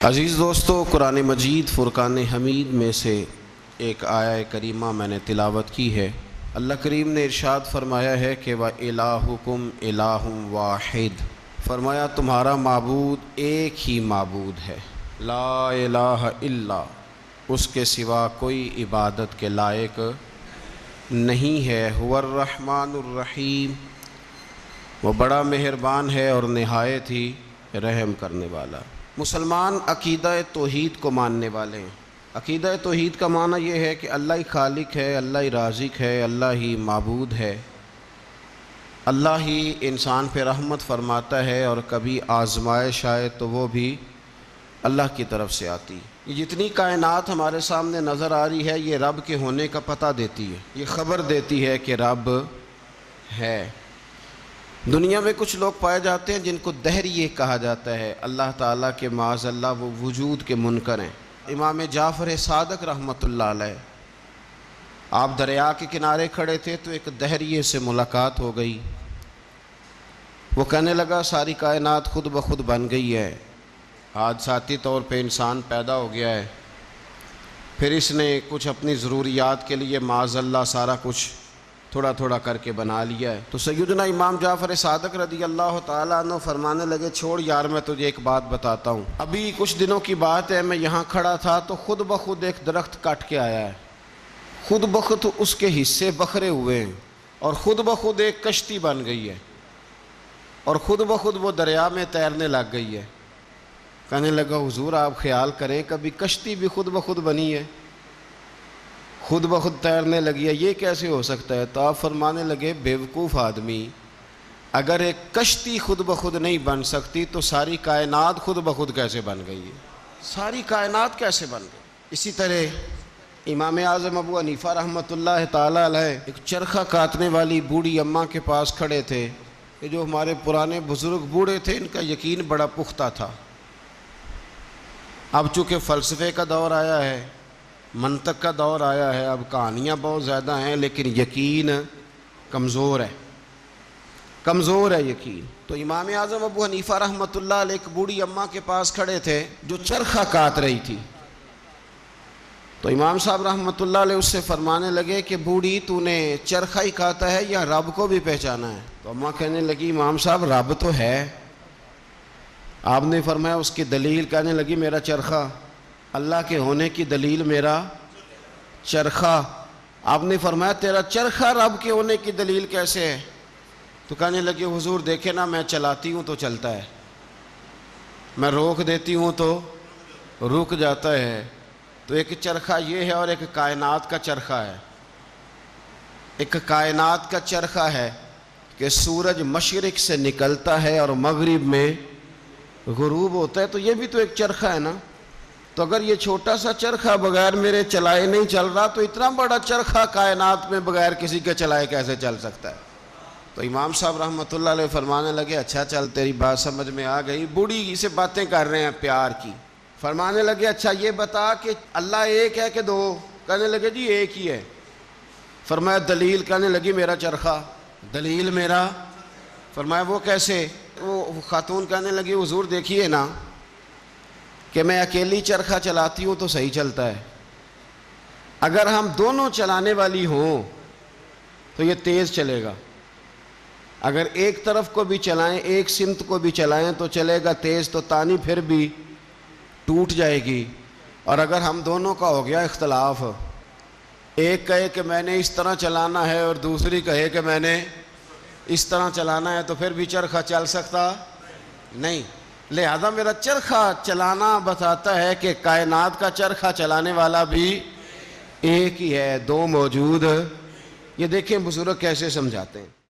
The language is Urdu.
عزیز دوستو، قرآن مجید فرقان حمید میں سے ایک آیہ کریمہ میں نے تلاوت کی ہے۔ اللہ کریم نے ارشاد فرمایا ہے کہ وَإِلَٰهُكُمْ إِلَٰهٌ وَاحِدٌ، فرمایا تمہارا معبود ایک ہی معبود ہے، لا الہ الا، اس کے سوا کوئی عبادت کے لائق نہیں ہے، هو الرحمن الرحیم، وہ بڑا مہربان ہے اور نہایت ہی رحم کرنے والا۔ مسلمان عقیدہ توحید کو ماننے والے ہیں۔ عقیدہ توحید کا معنی یہ ہے کہ اللہ ہی خالق ہے، اللہ ہی رازق ہے، اللہ ہی معبود ہے، اللہ ہی انسان پہ رحمت فرماتا ہے، اور کبھی آزمائش آئے تو وہ بھی اللہ کی طرف سے آتی۔ یہ جتنی کائنات ہمارے سامنے نظر آ رہی ہے، یہ رب کے ہونے کا پتہ دیتی ہے، یہ خبر دیتی ہے کہ رب ہے۔ دنیا میں کچھ لوگ پائے جاتے ہیں جن کو دہریے کہا جاتا ہے، اللہ تعالیٰ کے معاذ اللہ وہ وجود کے منکر ہیں۔ امام جعفر صادق رحمۃ اللہ علیہ، آپ دریا کے کنارے کھڑے تھے تو ایک دہریے سے ملاقات ہو گئی۔ وہ کہنے لگا ساری کائنات خود بخود بن گئی ہے، حادثاتی طور پہ انسان پیدا ہو گیا ہے، پھر اس نے کچھ اپنی ضروریات کے لیے معاذ اللہ سارا کچھ تھوڑا تھوڑا کر کے بنا لیا ہے۔ تو سیدنا امام جعفر صادق رضی اللہ تعالیٰ عنہ فرمانے لگے چھوڑ یار، میں تجھے ایک بات بتاتا ہوں، ابھی کچھ دنوں کی بات ہے، میں یہاں کھڑا تھا تو خود بخود ایک درخت کٹ کے آیا ہے، خود بخود اس کے حصے بکھرے ہوئے ہیں، اور خود بخود ایک کشتی بن گئی ہے، اور خود بخود وہ دریا میں تیرنے لگ گئی ہے۔ کہنے لگا حضور آپ خیال کریں، کبھی کشتی بھی خود بخود بنی ہے، خود بخود تیرنے لگی ہے، یہ کیسے ہو سکتا ہے؟ تو آپ فرمانے لگے بیوقوف آدمی، اگر ایک کشتی خود بخود نہیں بن سکتی تو ساری کائنات خود بخود کیسے بن گئی ہے؟ ساری کائنات کیسے بن گئی؟ اسی طرح امام اعظم ابو حنیفہ رحمۃ اللہ تعالیٰ علیہ ایک چرخہ کاٹنے والی بوڑھی اماں کے پاس کھڑے تھے۔ یہ جو ہمارے پرانے بزرگ بوڑھے تھے، ان کا یقین بڑا پختہ تھا۔ اب چونکہ فلسفے کا دور آیا ہے، منطق کا دور آیا ہے، اب کہانیاں بہت زیادہ ہیں، لیکن یقین کمزور ہے، کمزور ہے یقین۔ تو امام اعظم ابو حنیفہ رحمۃ اللہ علیہ ایک بوڑھی اماں کے پاس کھڑے تھے جو چرخہ کاٹ رہی تھی۔ تو امام صاحب رحمۃ اللہ علیہ اس سے فرمانے لگے کہ بوڑھی تو نے چرخہ ہی کاٹا ہے یا رب کو بھی پہچانا ہے؟ تو اماں کہنے لگی امام صاحب رب تو ہے۔ آپ نے فرمایا اس کی دلیل؟ کہنے لگی میرا چرخہ، اللہ کے ہونے کی دلیل میرا چرخہ۔ آپ نے فرمایا تیرا چرخہ رب کے ہونے کی دلیل کیسے ہے؟ تو کہنے لگے حضور دیکھیں نا، میں چلاتی ہوں تو چلتا ہے، میں روک دیتی ہوں تو رک جاتا ہے۔ تو ایک چرخہ یہ ہے اور ایک کائنات کا چرخہ ہے۔ ایک کائنات کا چرخہ ہے کہ سورج مشرق سے نکلتا ہے اور مغرب میں غروب ہوتا ہے، تو یہ بھی تو ایک چرخہ ہے نا۔ تو اگر یہ چھوٹا سا چرخہ بغیر میرے چلائے نہیں چل رہا، تو اتنا بڑا چرخہ کائنات میں بغیر کسی کے چلائے کیسے چل سکتا ہے؟ تو امام صاحب رحمۃ اللہ علیہ فرمانے لگے اچھا چل تیری بات سمجھ میں آ گئی۔ بوڑھی سے باتیں کر رہے ہیں پیار کی۔ فرمانے لگے اچھا یہ بتا کہ اللہ ایک ہے کہ دو؟ کہنے لگے جی ایک ہی ہے۔ فرمایا دلیل؟ کہنے لگی میرا چرخہ۔ دلیل میرا؟ فرمایا وہ کیسے؟ وہ خاتون کہنے لگی حضور دیکھیے نا کہ میں اکیلی چرخہ چلاتی ہوں تو صحیح چلتا ہے، اگر ہم دونوں چلانے والی ہوں تو یہ تیز چلے گا، اگر ایک طرف کو بھی چلائیں، ایک سمت کو بھی چلائیں تو چلے گا تیز، تو تانی پھر بھی ٹوٹ جائے گی۔ اور اگر ہم دونوں کا ہو گیا اختلاف، ایک کہے کہ میں نے اس طرح چلانا ہے اور دوسری کہے کہ میں نے اس طرح چلانا ہے، تو پھر بھی چرخہ چل سکتا نہیں۔ لہذا میرا چرخہ چلانا بتاتا ہے کہ کائنات کا چرخہ چلانے والا بھی ایک ہی ہے، دو موجود۔ یہ دیکھیں بزرگ کیسے سمجھاتے ہیں۔